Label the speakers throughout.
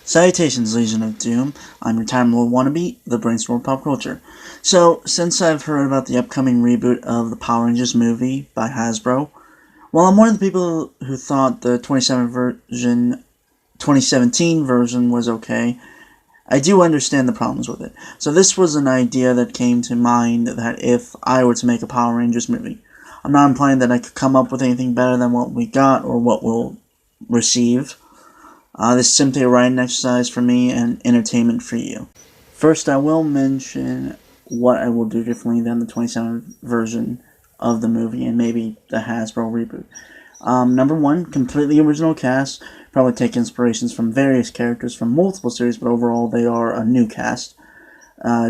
Speaker 1: Salutations, Legion of Doom. I'm your Time Lord wannabe, the Brainstormer Pop Culture. So, since I've heard about the upcoming reboot of the Power Rangers movie by Hasbro, while I'm one of the people who thought the 2017 version was okay, I do understand the problems with it. So this was an idea that came to mind that if I were to make a Power Rangers movie, I'm not implying that I could come up with anything better than what we got or what we'll receive. This is simply a writing exercise for me and entertainment for you. First, I will mention what I will do differently than the 27 version of the movie and maybe the Hasbro reboot. Number one, completely original cast. Probably take inspirations from various characters from multiple series, but overall they are a new cast.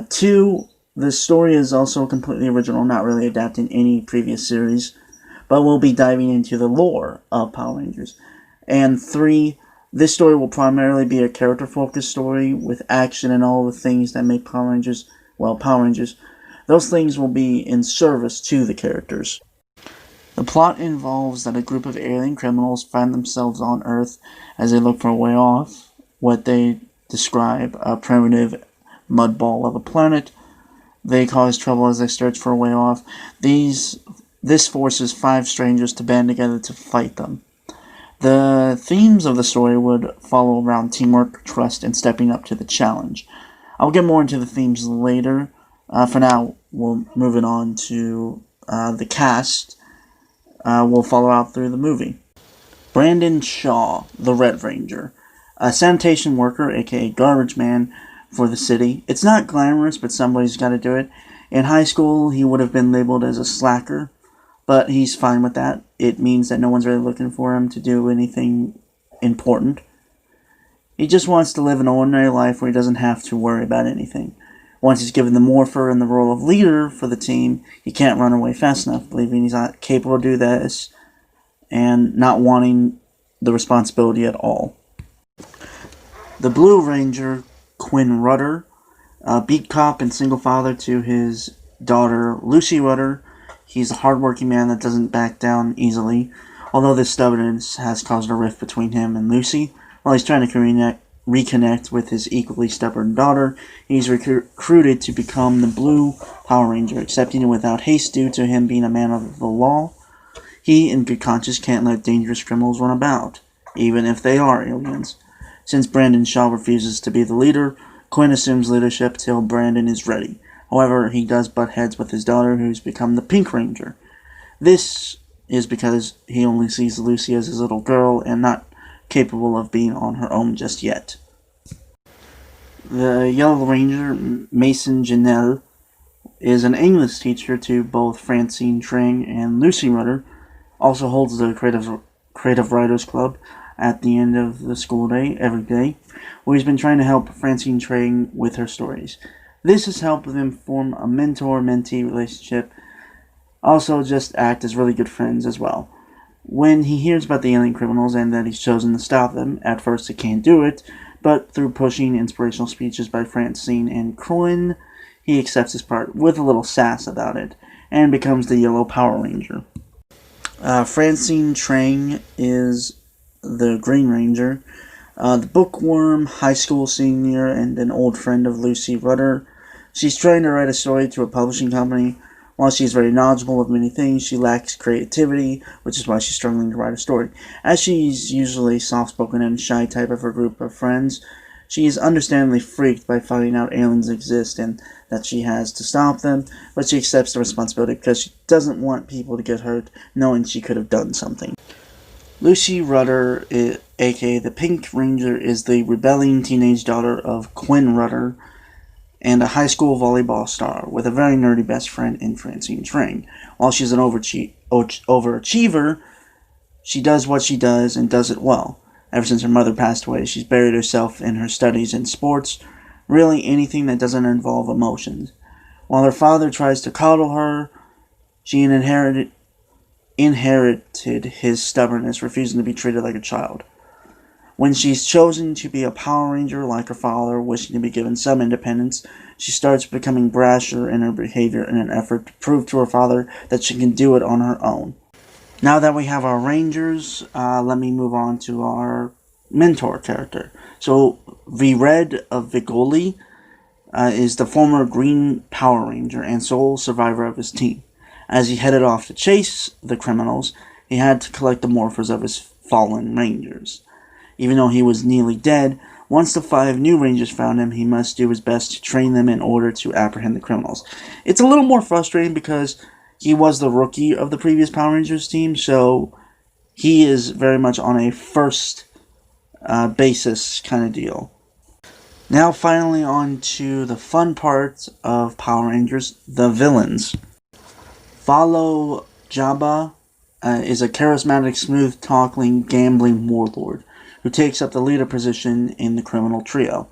Speaker 1: Two, the story is also completely original, not really adapting any previous series, but we'll be diving into the lore of Power Rangers. And three, this story will primarily be a character-focused story with action and all the things that make Power Rangers, Power Rangers. Those things will be in service to the characters. The plot involves that a group of alien criminals find themselves on Earth as they look for a way off what they describe a primitive mudball of a planet. They cause trouble as they search for a way off. This forces 5 strangers to band together to fight them. The themes of the story would follow around teamwork, trust, and stepping up to the challenge. I'll get more into the themes later. For now, we'll move it on to the cast. We'll follow out through the movie. Brandon Shaw, the Red Ranger, a sanitation worker, aka garbage man, for the city. It's not glamorous, but somebody's got to do it. In high school, he would have been labeled as a slacker, but he's fine with that. It means that no one's really looking for him to do anything important. He just wants to live an ordinary life where he doesn't have to worry about anything. Once he's given the morpher and the role of leader for the team, he can't run away fast enough, believing he's not capable to do this and not wanting the responsibility at all. The Blue Ranger, Quinn Rudder, a beat cop and single father to his daughter Lucy Rudder. He's a hardworking man that doesn't back down easily, although this stubbornness has caused a rift between him and Lucy. While he's trying to reconnect with his equally stubborn daughter, he's recruited to become the Blue Power Ranger, accepting it without haste due to him being a man of the law. He, in good conscience, can't let dangerous criminals run about, even if they are aliens. Since Brandon Shaw refuses to be the leader, Quinn assumes leadership till Brandon is ready. However, he does butt heads with his daughter, who's become the Pink Ranger. This is because he only sees Lucy as his little girl and not capable of being on her own just yet. The Yellow Ranger, Mason Janelle, is an English teacher to both Francine Trang and Lucy Rudder, also holds the Creative Writers Club at the end of the school day, every day, where he's been trying to help Francine Trang with her stories. This has helped them form a mentor-mentee relationship, also just act as really good friends as well. When he hears about the alien criminals and that he's chosen to stop them, at first he can't do it, but through pushing inspirational speeches by Francine and Quinn, he accepts his part with a little sass about it, and becomes the Yellow Power Ranger. Francine Trang is the Green Ranger, the bookworm, high school senior, and an old friend of Lucy Rudder. She's trying to write a story to a publishing company. While she's very knowledgeable of many things, she lacks creativity, which is why she's struggling to write a story. As she's usually soft-spoken and shy type of her group of friends, she is understandably freaked by finding out aliens exist and that she has to stop them, but she accepts the responsibility because she doesn't want people to get hurt, knowing she could have done something. Lucy Rudder, aka the Pink Ranger, is the rebelling teenage daughter of Quinn Rudder, and a high school volleyball star with a very nerdy best friend in Francine Trang. While she's an overachiever, she does what she does and does it well. Ever since her mother passed away, she's buried herself in her studies and sports, really anything that doesn't involve emotions. While her father tries to coddle her, she inherited his stubbornness, refusing to be treated like a child. When she's chosen to be a Power Ranger like her father, wishing to be given some independence, she starts becoming brasher in her behavior in an effort to prove to her father that she can do it on her own. Now that we have our Rangers, let me move on to our mentor character. So, Red of Vigoli is the former Green Power Ranger and sole survivor of his team. As he headed off to chase the criminals, he had to collect the morphers of his fallen Rangers. Even though he was nearly dead, once the 5 new Rangers found him, he must do his best to train them in order to apprehend the criminals. It's a little more frustrating because he was the rookie of the previous Power Rangers team, so he is very much on a first basis kind of deal. Now finally on to the fun part of Power Rangers, the villains. Follow Jabba is a charismatic, smooth-talking, gambling warlord who takes up the leader position in the criminal trio.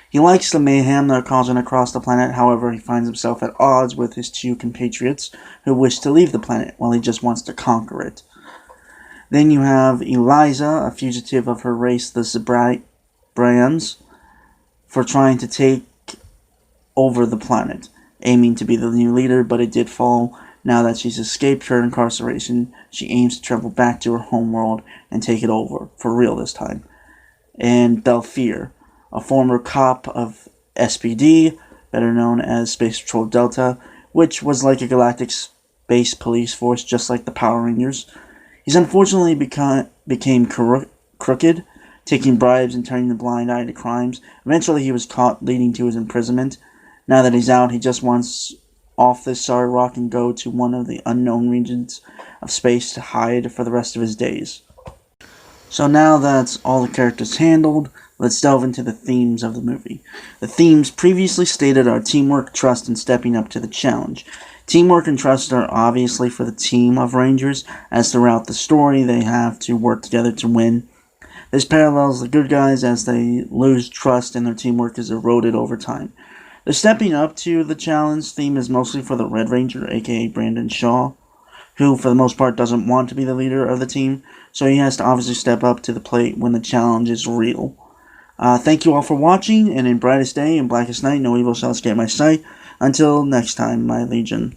Speaker 1: He likes the mayhem they're causing across the planet, however he finds himself at odds with his 2 compatriots who wish to leave the planet while he just wants to conquer it. Then you have Eliza, a fugitive of her race, the Zebrans, for trying to take over the planet, aiming to be the new leader, but it did fall. Now that she's escaped her incarceration, she aims to travel back to her homeworld and take it over, for real this time. And Belfier, a former cop of SPD, better known as Space Patrol Delta, which was like a galactic space police force just like the Power Rangers. He's unfortunately became crooked, taking bribes and turning a blind eye to crimes. Eventually he was caught, leading to his imprisonment. Now that he's out, he just wants off this sorry rock and go to one of the unknown regions of space to hide for the rest of his days. So now that's all the characters handled, let's delve into the themes of the movie. The themes previously stated are teamwork, trust, and stepping up to the challenge. Teamwork and trust are obviously for the team of Rangers, as throughout the story they have to work together to win. This parallels the good guys as they lose trust and their teamwork is eroded over time. The stepping up to the challenge theme is mostly for the Red Ranger, aka Brandon Shaw, who for the most part doesn't want to be the leader of the team, so he has to obviously step up to the plate when the challenge is real. Thank you all for watching, and in brightest day and blackest night, no evil shall escape my sight. Until next time, my legion.